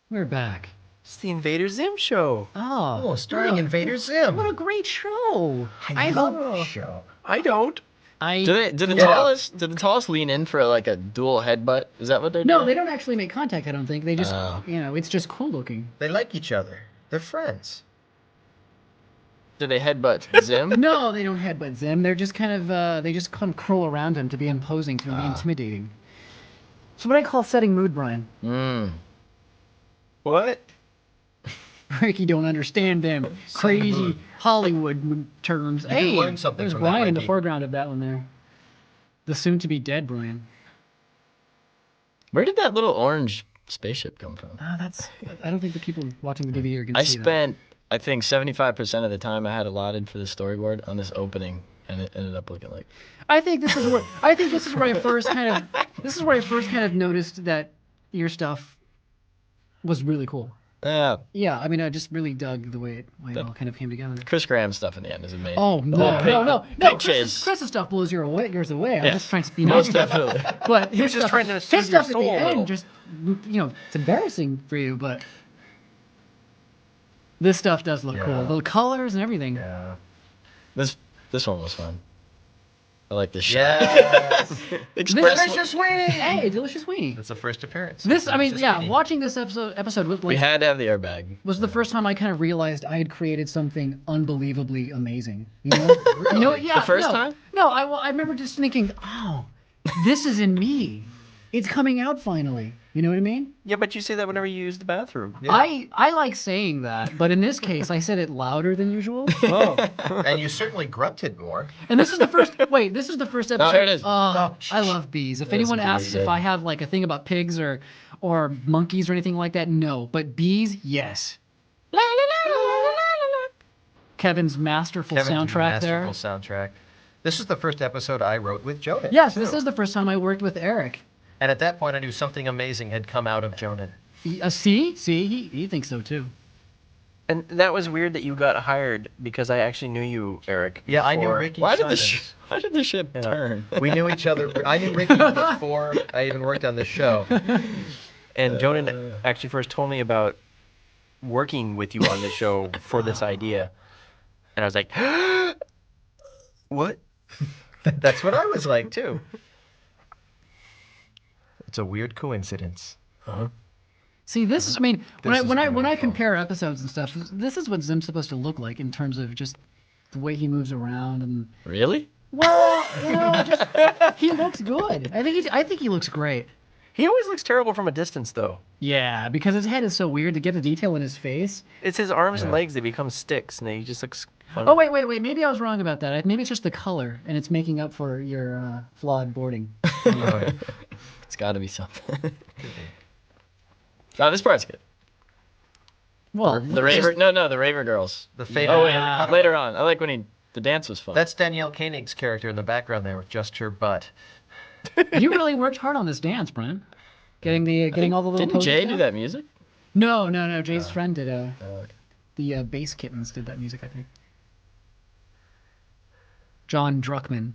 We're back. It's the Invader Zim show. Oh, starring Invader Zim. What a great show! I love the show. I don't. Did the tallest lean in for like a dual headbutt? Is that what they're doing? No, they don't actually make contact. I don't think they just, it's just cool looking. They like each other. They're friends. Do they headbutt Zim? No, they don't headbutt Zim. They're just kind of they just kind of curl around him to be imposing, to be intimidating. So what I call setting mood, Brian. What? Ricky don't understand them crazy Hollywood terms. You learned something there's from Brian that, in the Ricky. foreground of that one there. The soon-to-be-dead Brian. Where did that little orange spaceship come from? I don't think the people watching the DVD are gonna I see that. spent, I think, 75% of the time I had allotted for the storyboard on this opening, and it ended up looking like. I think this is where I first kind of noticed that your stuff was really cool. Yeah, I mean, I just really dug the way it all kind of came together. Chris Graham's stuff in the end is amazing. Oh no! Chris's Chris's stuff blows yours away. I'm Yeah. just trying to be nice. Most definitely. But his just stuff, trying to his soothe your stuff at the soul a little. end, just it's embarrassing for you, but this stuff does look cool. The colors and everything. Yeah. This one was fun. I like this shot. Yes. Express. Hey, Delicious Weenie. That's the first appearance. Watching this episode was We had to have the airbag. was the first time I kind of realized I had created something unbelievably amazing. You know? Really? The first time? No, I remember just thinking, oh, this is in me. It's coming out finally. You know what I mean? Yeah, but you say that whenever you use the bathroom. Yeah. I like saying that, but in this case, I said it louder than usual. Oh. And you certainly grunted more. And this is the first. Wait, this is the first episode. here it is. I love bees. If anyone asks if good. I have like a thing about pigs or monkeys or anything like that, no. But bees, yes. La, la, la, la, la, la, la. Kevin's masterful soundtrack there. Masterful soundtrack. This is the first episode I wrote with Jonah. Yes, this is the first time I worked with Eric. And at that point, I knew something amazing had come out of Jonah. See, he thinks so too. And that was weird that you got hired because I actually knew you, Eric. Yeah, I knew before. Ricky. Why did the Simons. ship turn? We knew each other. I knew Ricky before I even worked on this show. And Jonan actually first told me about working with you on the show for this idea. And I was like, what? That's what I was like, too. It's a weird coincidence. See, this is, I mean, This is when I wonderful. compare episodes and stuff, this is what Zim's supposed to look like in terms of just the way he moves around and. Really? Well, he looks good. I think he looks great. He always looks terrible from a distance, though. Yeah, because his head is so weird to get the detail in his face. It's his arms and legs that become sticks, and he just looks funny. Oh wait, maybe I was wrong about that. Maybe it's just the color, and it's making up for your flawed boarding. It's got to be something. No, this part's good. Well, The Raver, the Raver girls. The favorite. Oh wait, later on. I like when the dance was fun. That's Danielle Koenig's character in the background there with just her butt. you really worked hard on this dance, Brian. Getting all the little. Didn't poses Jay down? do that music? No. Jay's friend did. Okay. The Bass Kittens did that music, I think. John Druckmann.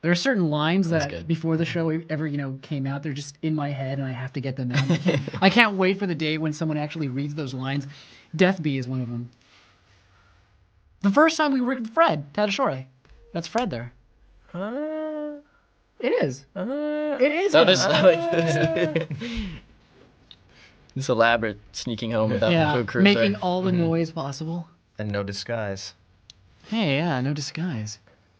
There are certain lines that good. before the show ever came out, they're just in my head, and I have to get them out. I can't wait for the day when someone actually reads those lines. Death Bee is one of them. The first time we worked with Fred Tadashore, that's Fred there. It is. It is. So him. this elaborate sneaking home without the food cruiser. making all the noise possible. And no disguise. Hey, yeah, no disguise.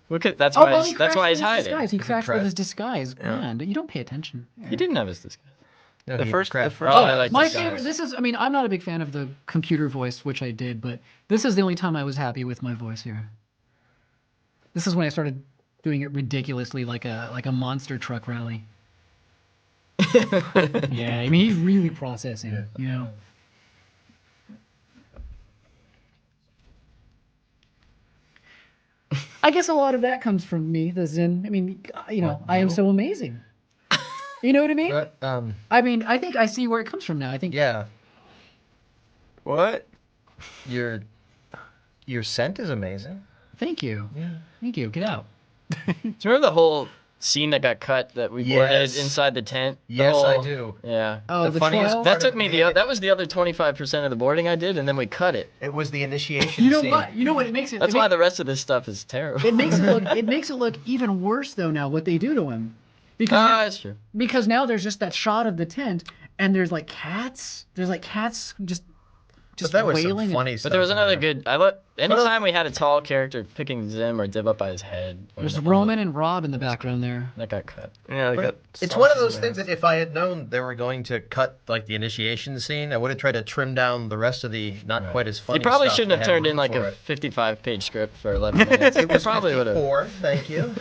Look at that's Oh, why well, he's, that's why he's hiding. Disguise. He crashed with crashed. his disguise. Man, you don't pay attention. He didn't have his disguise. No, The he first- crashed. the first- Oh, I like My disguise. favorite. This is. I mean, I'm not a big fan of the computer voice, which I did, but this is the only time I was happy with my voice here. This is when I started doing it ridiculously, like a monster truck rally. Yeah, I mean, he's really processing. You know. I guess a lot of that comes from me, the Zim. I mean, I am so amazing. You know what I mean? But, I mean, I think I see where it comes from now. I think. yeah, What? your scent is amazing. Thank you. Yeah. Thank you. Get out. Do you remember the whole scene that got cut that we Yes. blurred inside the tent? The Yes, I whole- do. Yeah. Oh, the funniest trial? part That took me that was the other 25% of the boarding I did, and then we cut it. It was the initiation You know scene. what? You know what? It makes it. That's it why the rest of this stuff is terrible. It makes it look. It makes it look even worse though now what they do to him, because Ah, that's true. now there's just that shot of the tent and there's like cats. There's like cats just But that was wailing. some funny stuff. But there was in another there. good. Anytime we had a tall character picking Zim or Div up by his head. or There's the- Roman and Rob in the background there. That got cut. Yeah, they got It's one of sauces those in things there. that if I had known they were going to cut like the initiation scene, I would have tried to trim down the rest of the not quite as funny. He probably stuff shouldn't to have turned room in like for a it. 55-page script for 11 minutes. It probably would have. 4, thank you.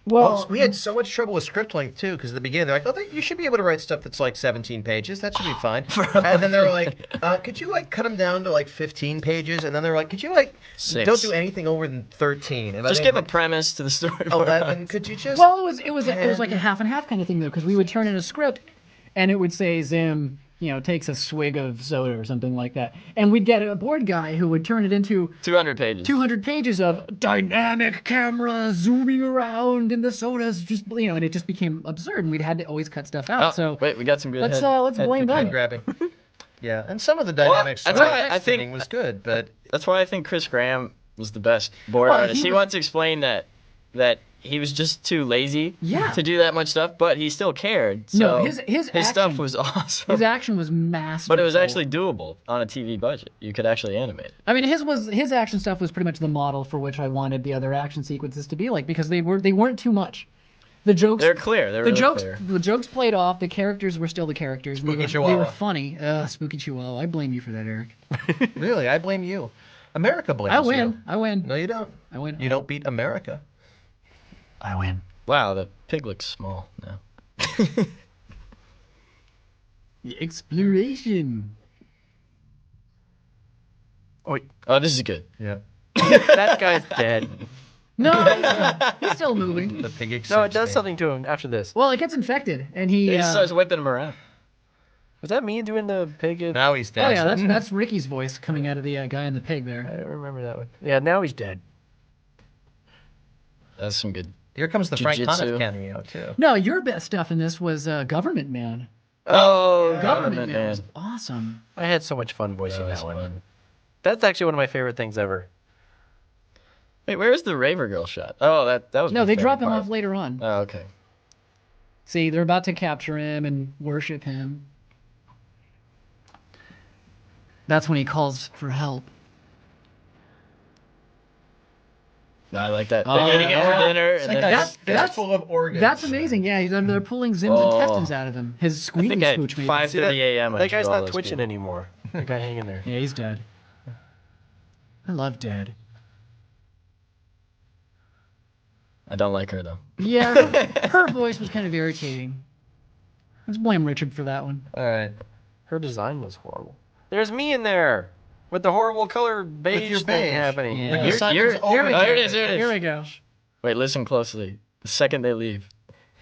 Well, we had so much trouble with script length too, because at the beginning they're like, "Oh, you should be able to write stuff that's like 17 pages. That should be fine." And then they're like, "Could you like cut them down to like 15 pages?" And then they're like, "Could you like 6. don't do anything over than 13?" And Just then give a like, premise to the story. 11. Could you just? well, it was like a half and half kind of thing though, because we would turn in a script, and it would say Zim, takes a swig of soda or something like that, and we'd get a board guy who would turn it into 200 pages. 200 pages of dynamic camera zooming around and the sodas just and it just became absurd, and we'd had to always cut stuff out. Oh, So wait, we got some good. let's head blame picking. them. grabbing. Yeah, and some of the dynamics. that's why I think- was good, but That's why I think Chris Graham was the best board Well, artist. he He was- once explained that he was just too lazy Yeah. to do that much stuff, but he still cared. So No, his stuff action- was awesome. His action was massive. But it was actually doable on a TV budget. You could actually animate it. I mean, his action stuff was pretty much the model for which I wanted the other action sequences to be like, because they weren't too much. The jokes They're clear. They're really clear. the jokes played off. The characters were still the characters. Spooky they were Chihuahua. funny. Spooky Chihuahua. I blame you for that, Eric. really, I blame you. America blames I you. win. I win. No, you don't. I win. You don't beat America. I win. Wow, the pig looks small now. The exploration. Oh, Oh, this is good. Yeah. that guy's dead. No, he's still moving. The pig No, it does something to him after this. Well, it gets infected, and he. He starts whipping him around. Was that me doing the pig? Now he's dead. Oh yeah, that's Ricky's voice coming out of the guy in the pig I there. don't remember that one. Yeah, now he's dead. That's some good. Here comes the Frank Jiu-jitsu. Conniff cameo too. No, your best stuff in this was Government Man. Oh, Government Man was awesome. I had so much fun voicing That was that one. fun. That's actually one of my favorite things ever. Wait, where's the Raver Girl shot? Oh, that was. No, my they favorite drop him part. off later on. Oh, okay. See, they're about to capture him and worship him. That's when he calls for help. I like that. Oh, They're eating it for yeah. dinner, and then That's full of organs. That's amazing. Yeah, they're pulling Zim's Oh. intestines out of him. His I squeaky think at smooch made. 5:30 a.m. I That guy's drew all not those twitching people. anymore. That guy hanging there. Yeah, he's dead. I love Dead. I don't like her though. Yeah, her voice was kind of irritating. Let's blame Richard for that one. All right. Her design was horrible. There's me in there with the horrible color beige your thing beige. happening. Yeah. Your son is over Here we there. go. Here it is, here it is. Here we go. Wait, listen closely. The second they leave.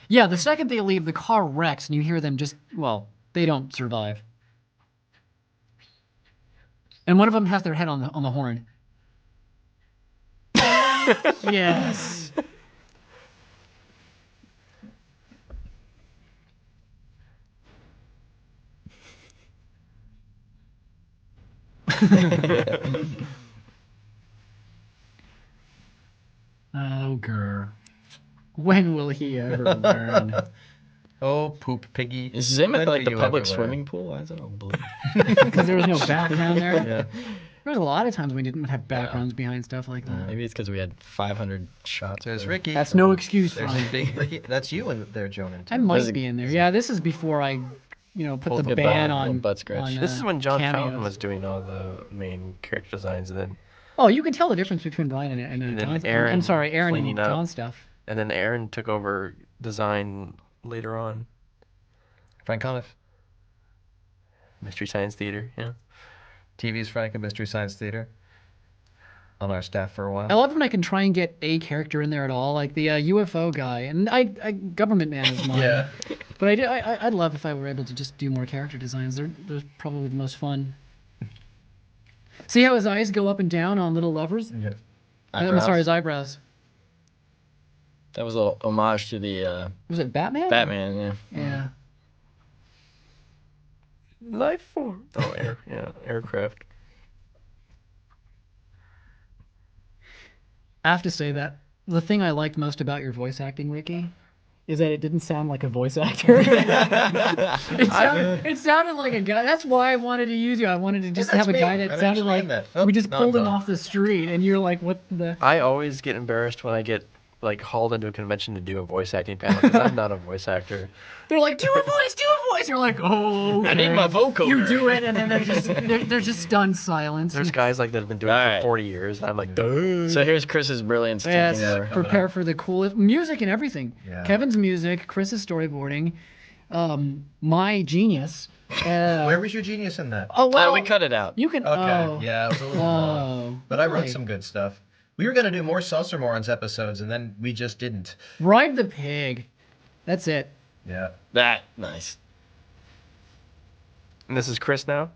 Yeah, the second they leave, the car wrecks, and you hear them just, well, they don't survive. And one of them has their head on the horn. Yes. Oh, grr. When will he ever learn? Oh, poop piggy. Is Zim at When like will the you public ever learn? swimming pool? Why is it all blue? Because there was no background there. Yeah. There was a lot of times we didn't have backgrounds behind stuff like that. Maybe it's because we had 500 shots. There's there. Ricky. That's no excuse for There's me. big Ricky. That's you in there, Jonan. I There's might a- be in there. Yeah, this is before I, put Hold the the ban butt- on. butt scratch. on, This is when John cameos. Fountain was doing all the main character designs, then Oh, you can tell the difference between Brian and then John. Aaron I'm sorry, Aaron and cleaning up. John stuff. and then Aaron took over design later on. Frank Conniff. Mystery Science Theater, yeah. TV's Frank and Mystery Science Theater. On our staff for a while. I love when I can try and get a character in there at all, like the UFO guy, and I Government Man is mine. Yeah. But I'd love if I were able to just do more character designs. They're probably the most fun. See how his eyes go up and down on little levers? Yeah. I'm sorry, his eyebrows. That was a little homage to the Was it Batman? Batman, yeah. Yeah. Life form. Oh, aircraft. I have to say that the thing I liked most about your voice acting, Ricky, is that it didn't sound like a voice actor. It sounded like a guy. That's why I wanted to use you. I wanted to just that's have a me. guy that I'm sounded actually like in that. Oh, we just no, pulled I'm him not. off the street, and you're like, what the? I always get embarrassed when I get like hauled into a convention to do a voice acting panel because I'm not a voice actor. They're like, do a voice, do a voice. You're like, oh, I need okay." my vocoder. You do it, and then they're just stunned silence. There's guys like that have been doing it Alright. for 40 years, and I'm like, duh. So here's Chris's brilliance Yes, taking over. prepare for the coolest music and everything. Yeah. Kevin's music, Chris's storyboarding, my genius. Where was your genius in that? Oh well, we cut it out. You can. Okay. Oh. Yeah, it was a little long. But I wrote really? some good stuff. We were going to do more Saucer Morons episodes, and then we just didn't. Ride the pig. That's it. Yeah. Nice. And this is Chris now.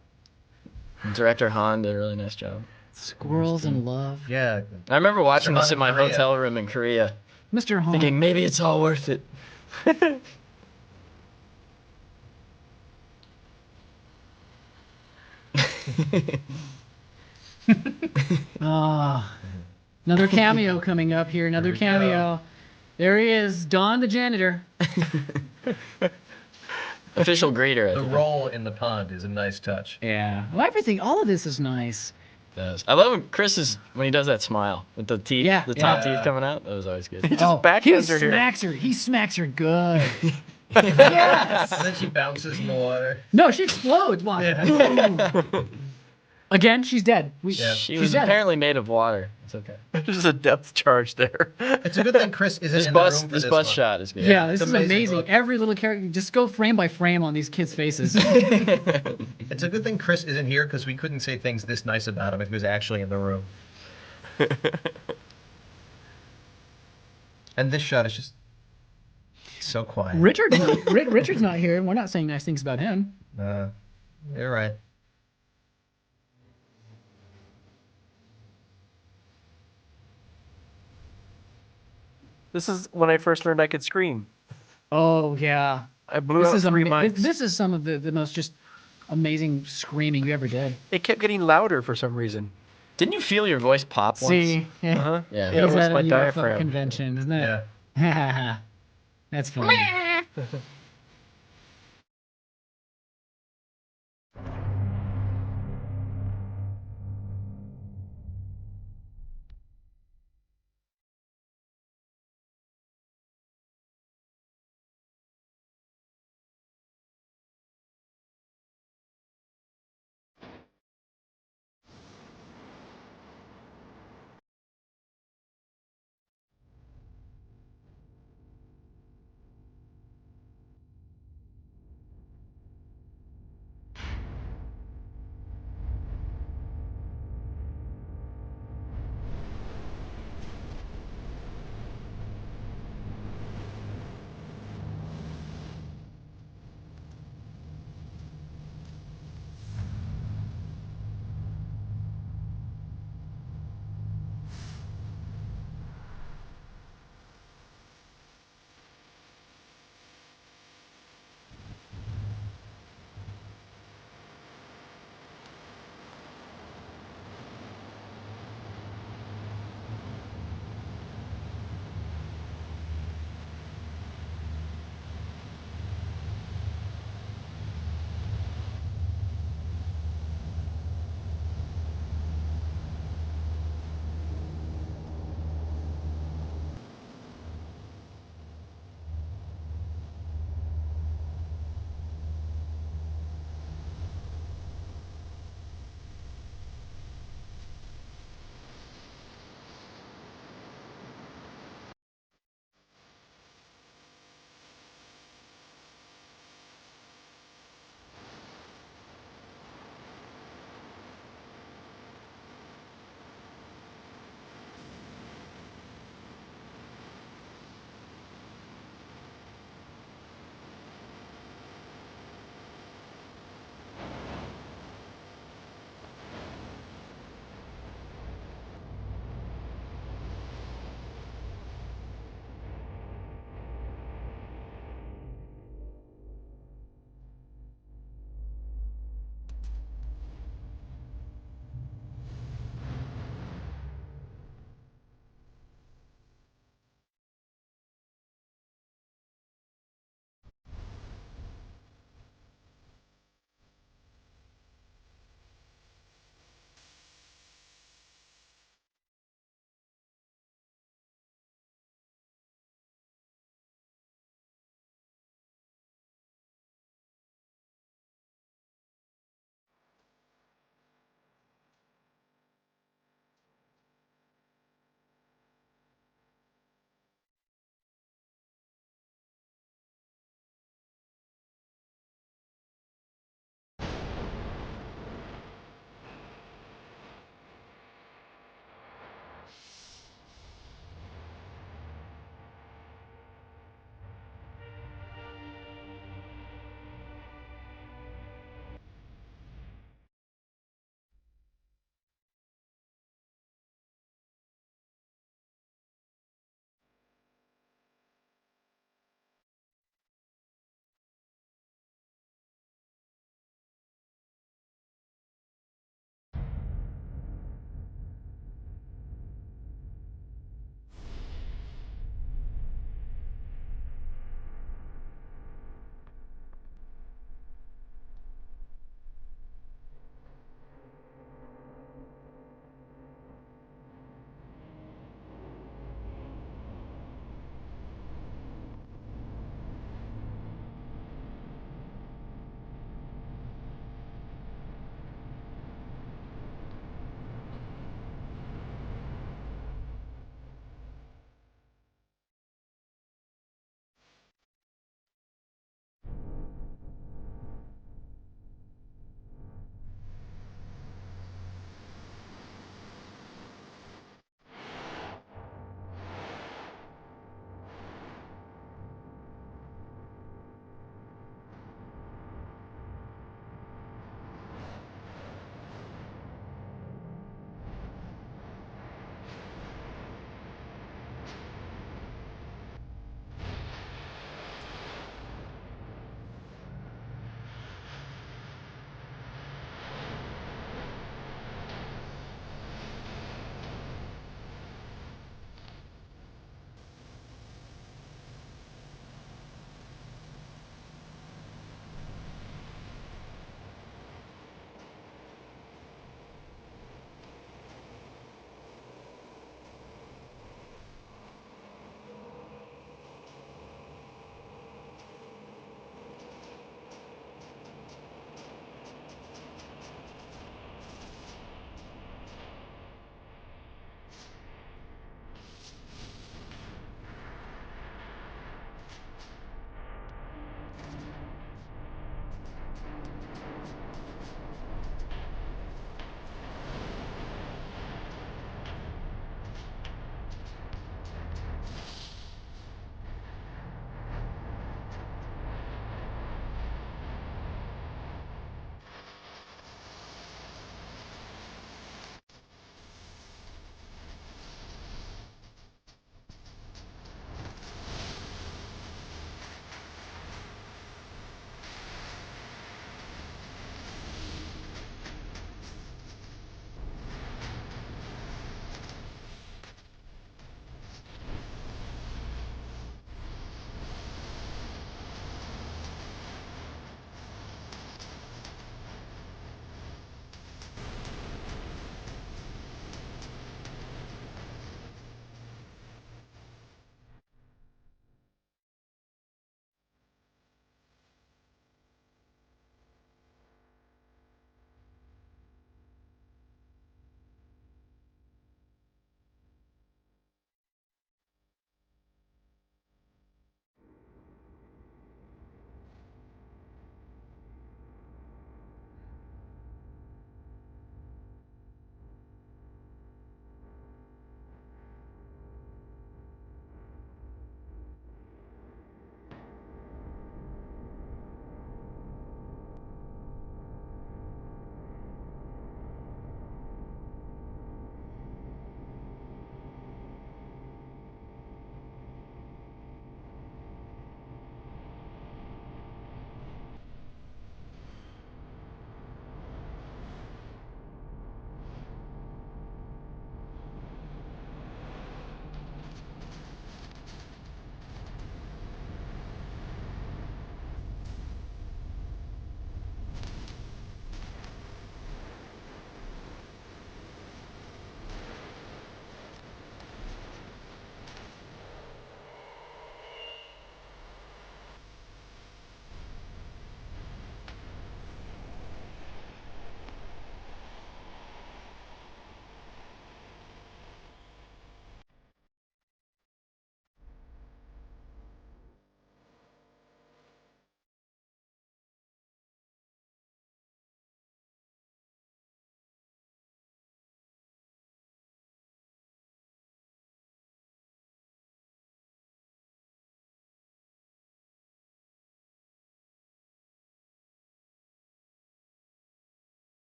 Director Han did a really nice job. Squirrels in love. Yeah. I remember watching Han this in in my Korea. hotel room in Korea, Mr. Hong. thinking maybe it's all worth it. Another cameo coming up here. Another cameo. There he is, Don the janitor. Official greeter. I The think. roll in the pond is a nice touch. Yeah. Well, everything, all of this is nice. Does. I love when he does that smile with the teeth, Yeah, the yeah. top teeth coming out. That was always good. He just he backhands her here. smacks her. He smacks her good. Yes. And then she bounces in the water. No, she explodes. Watch. Yeah. Again, she's dead. Yeah. She She's was dead. apparently made of water. It's okay. There's a depth charge there. It's a good thing Chris isn't This in the bus, room for this this bus one. shot is good. Yeah, this It's is amazing. amazing. Look. Every little character, just go frame by frame on these kids' faces. It's a good thing Chris isn't here because we couldn't say things this nice about him if he was actually in the room. And this shot is just so quiet. Richard's not here. We're not saying nice things about him. You're right. This is when I first learned I could scream. Oh yeah. I blew This out is 3 mics. this is some of the most just amazing screaming you ever did. It kept getting louder for some reason. Didn't you feel your voice pop once? See, yeah. Uh-huh. Yeah. It He's was at a my UFO diaphragm. convention, isn't it? Yeah. That's funny.